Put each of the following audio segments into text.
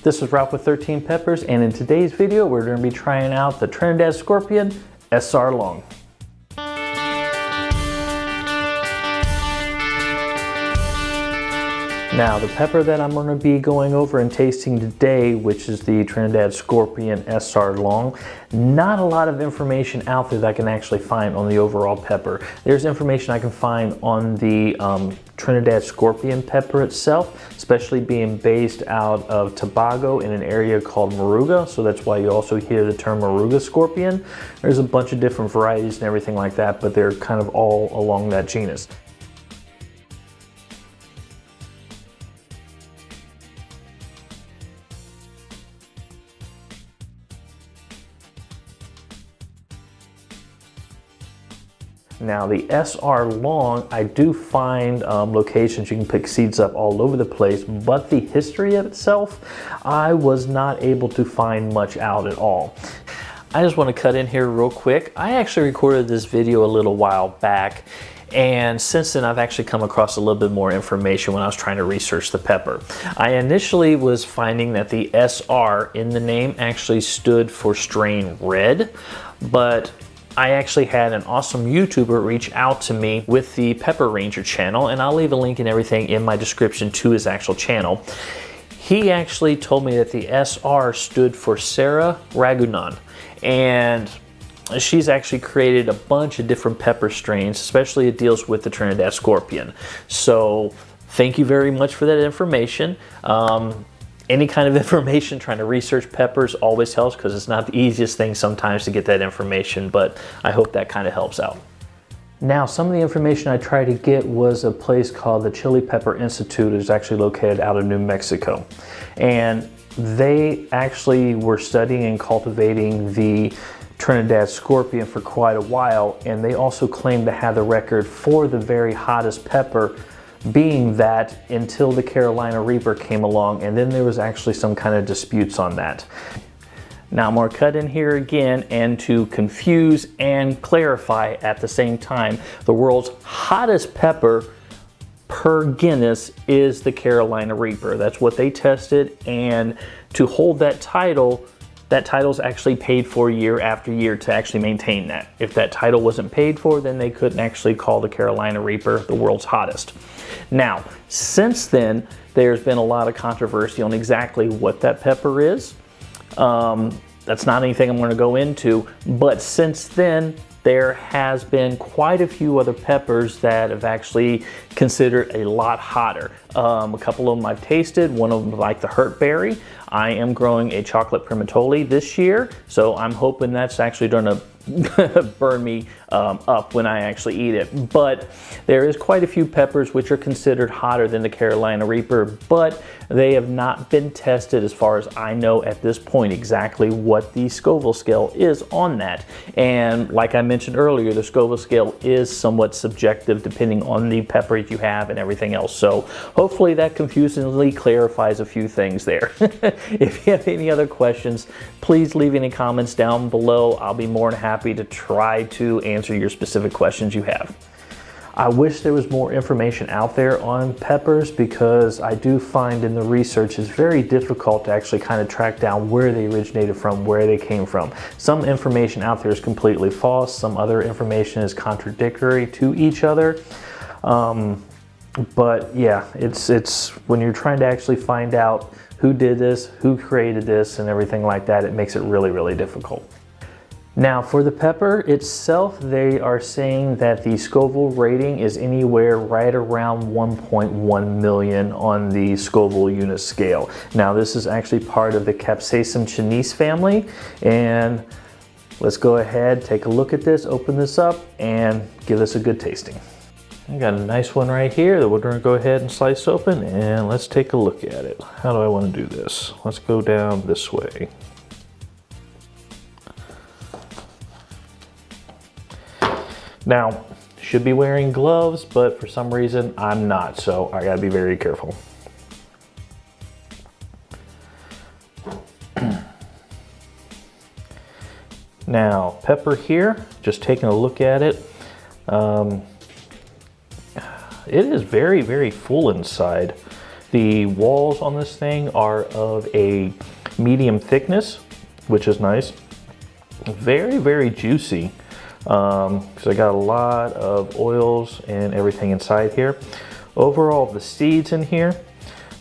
This is Ralph with 13 Peppers, and in today's video we're going to be trying out the Trinidad Scorpion SR Long. Now, the pepper that I'm going to be going over and tasting today, which is the Trinidad Scorpion SR Long, not a lot of information out there that I can actually find on the overall pepper. There's information I can find on the Trinidad Scorpion pepper itself, especially being based out of Tobago in an area called Moruga, so that's why you also hear the term Moruga Scorpion. There's a bunch of different varieties and everything like that, but they're kind of all along that genus. Now the SR Long, I do find locations you can pick seeds up all over the place, but the history of itself, I was not able to find much out at all. I just want to cut in here real quick. I actually recorded this video a little while back, and since then I've actually come across a little bit more information when I was trying to research the pepper. I initially was finding that the SR in the name actually stood for strain red, but I actually had an awesome YouTuber reach out to me with the Pepper Ranger channel, and I'll leave a link and everything in my description to his actual channel. He actually told me that the SR stood for Sarah Ragunan, and she's actually created a bunch of different pepper strains, especially it deals with the Trinidad Scorpion. So thank you very much for that information. Any kind of information, trying to research peppers always helps, because it's not the easiest thing sometimes to get that information, but I hope that kind of helps out. Now, some of the information I tried to get was a place called the Chili Pepper Institute. It's actually located out of New Mexico. And they actually were studying and cultivating the Trinidad Scorpion for quite a while, and they also claim to have the record for the very hottest pepper, being that until the Carolina Reaper came along, and then there was actually some kind of disputes on that. Now I'm going to cut in here again, and to confuse and clarify at the same time, the world's hottest pepper per Guinness is the Carolina Reaper. That's what they tested, and to hold that title's actually paid for year after year to actually maintain that. If that title wasn't paid for, then they couldn't actually call the Carolina Reaper the world's hottest. Now, since then, there's been a lot of controversy on exactly what that pepper is. That's not anything I'm going to go into, but since then, there has been quite a few other peppers that have actually considered a lot hotter. A couple of them I've tasted, one of them like the Hurt Berry. I am growing a chocolate primatoli this year, so I'm hoping that's actually going to burn me up when I actually eat it. But there is quite a few peppers which are considered hotter than the Carolina Reaper, but they have not been tested, as far as I know at this point, exactly what the Scoville scale is on that. And like I mentioned earlier, the Scoville scale is somewhat subjective depending on the pepper you have and everything else. So hopefully that confusingly clarifies a few things there. If you have any other questions, please leave any comments down below. I'll be more than happy to try to answer your specific questions you have. I wish there was more information out there on peppers, because I do find in the research it's very difficult to actually kind of track down where they originated from, where they came from. Some information out there is completely false, some other information is contradictory to each other. But yeah, it's when you're trying to actually find out who did this, who created this, and everything like that, it makes it really, really difficult. Now for the pepper itself, they are saying that the Scoville rating is anywhere right around 1.1 million on the Scoville unit scale. Now this is actually part of the Capsaicin chinese family, and let's go ahead, take a look at this, open this up, and give this a good tasting. I got a nice one right here that we're going to go ahead and slice open, and let's take a look at it. How do I want to do this? Let's go down this way. Now, should be wearing gloves, but for some reason I'm not, so I gotta be very careful. Now, pepper here, just taking a look at it. It is very, very full inside. The walls on this thing are of a medium thickness, which is nice. Very, very juicy, because I got a lot of oils and everything inside here. Overall, the seeds in here,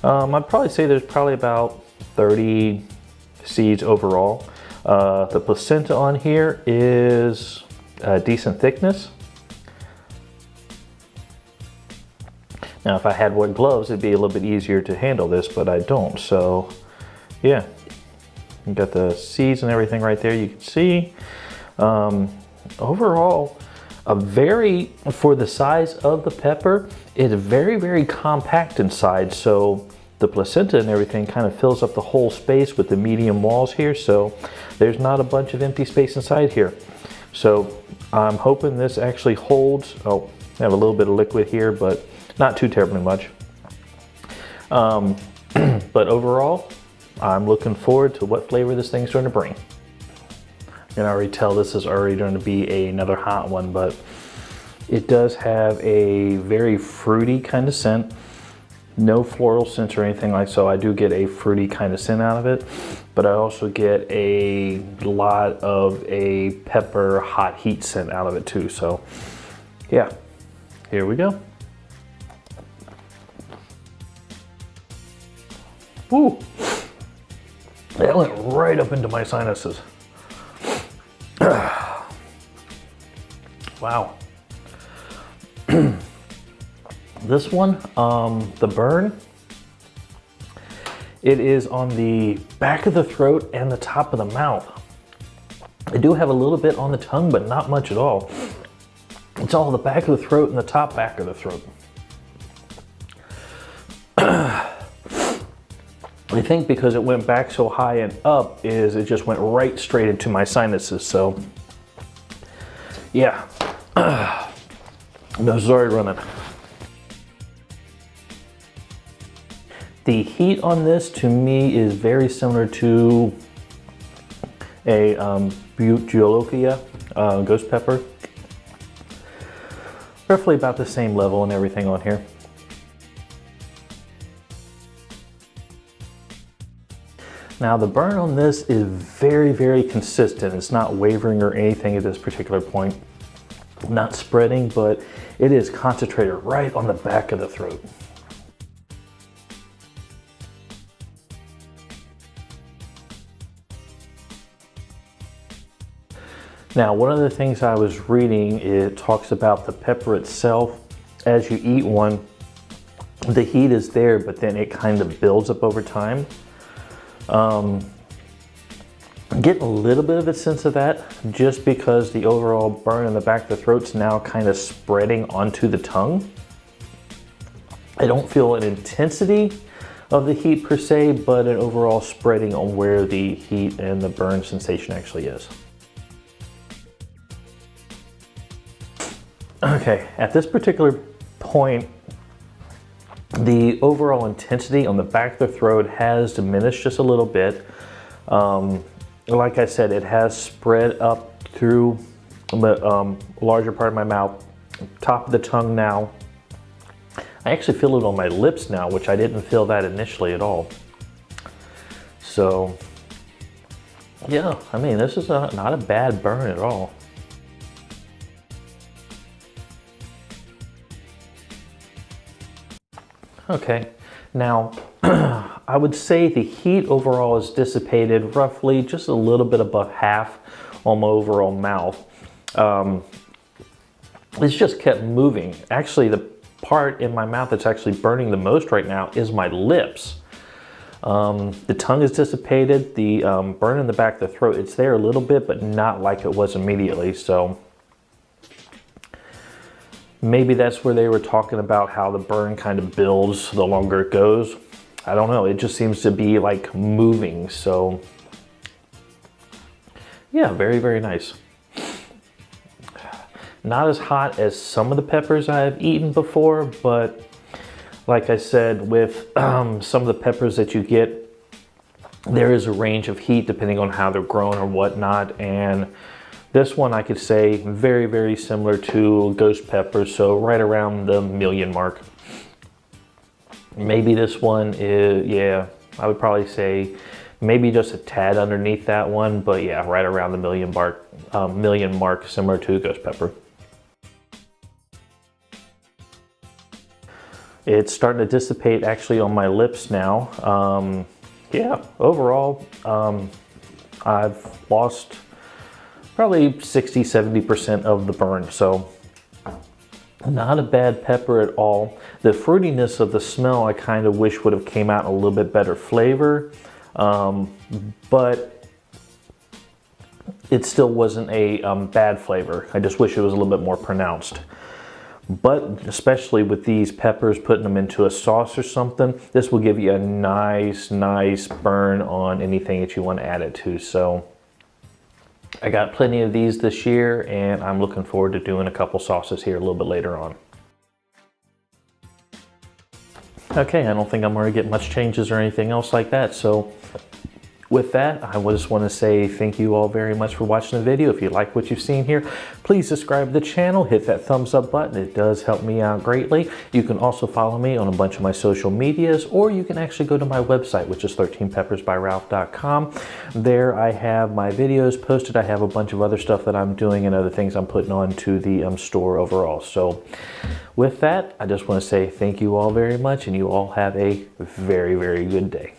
I'd probably say there's probably about 30 seeds overall. The placenta on here is a decent thickness. Now, if I had worn gloves, it'd be a little bit easier to handle this, but I don't. So, yeah, you got the seeds and everything right there. You can see. Overall, for the size of the pepper, it's very, very compact inside. So the placenta and everything kind of fills up the whole space with the medium walls here. So there's not a bunch of empty space inside here. So I'm hoping this actually holds. Oh, I have a little bit of liquid here, but not too terribly much. But overall, I'm looking forward to what flavor this thing's going to bring. You can already tell this is already going to be another hot one, but it does have a very fruity kind of scent. No floral scents or anything like so. I do get a fruity kind of scent out of it, but I also get a lot of a pepper hot heat scent out of it too. So yeah, here we go. Ooh, that went right up into my sinuses. Wow. This one, the burn, it is on the back of the throat and the top of the mouth. I do have a little bit on the tongue, but not much at all. It's all the back of the throat and the top back of the throat. I think because it went back so high and up is it just went right straight into my sinuses. So yeah, no, sorry running. The heat on this to me is very similar to a Geolokia ghost pepper. Roughly about the same level and everything on here. Now the burn on this is very, very consistent. It's not wavering or anything at this particular point. Not spreading, but it is concentrated right on the back of the throat. Now, one of the things I was reading, it talks about the pepper itself. As you eat one, the heat is there, but then it kind of builds up over time. I'm getting a little bit of a sense of that just because the overall burn in the back of the throat's now kind of spreading onto the tongue. I don't feel an intensity of the heat per se, but an overall spreading on where the heat and the burn sensation actually is. Okay, at this particular point, the overall intensity on the back of the throat has diminished just a little bit. Like I said, it has spread up through the larger part of my mouth, top of the tongue now. I actually feel it on my lips now, which I didn't feel that initially at all. So, yeah, I mean, this is not a bad burn at all. Okay, now I would say the heat overall is dissipated roughly just a little bit above half on my overall mouth. It's just kept moving. Actually, the part in my mouth that's actually burning the most right now is my lips. The tongue is dissipated, the burn in the back of the throat, it's there a little bit, but not like it was immediately. So maybe that's where they were talking about how the burn kind of builds the longer it goes. I don't know, it just seems to be like moving. So yeah, very, very nice. Not as hot as some of the peppers I've eaten before, but like I said, with some of the peppers that you get, there is a range of heat depending on how they're grown or whatnot. And this one I could say very, very similar to ghost pepper, so right around the 1,000,000 mark. Maybe this one is, yeah, I would probably say maybe just a tad underneath that one, but yeah, right around the million mark, similar to ghost pepper. It's starting to dissipate actually on my lips now. Yeah, overall, I've lost probably 60–70% of the burn, so not a bad pepper at all. The fruitiness of the smell I kind of wish would have came out a little bit better flavor, but it still wasn't a bad flavor. I just wish it was a little bit more pronounced. But especially with these peppers, putting them into a sauce or something, this will give you a nice burn on anything that you want to add it to. So I got plenty of these this year, and I'm looking forward to doing a couple sauces here a little bit later on. Okay, I don't think I'm going to get much changes or anything else like that. So with that, I just want to say thank you all very much for watching the video. If you like what you've seen here, please subscribe to the channel, hit that thumbs up button. It does help me out greatly. You can also follow me on a bunch of my social medias, or you can actually go to my website, which is 13peppersbyralph.com. There I have my videos posted. I have a bunch of other stuff that I'm doing and other things I'm putting on to the store overall. So with that, I just want to say thank you all very much, and you all have a very good day.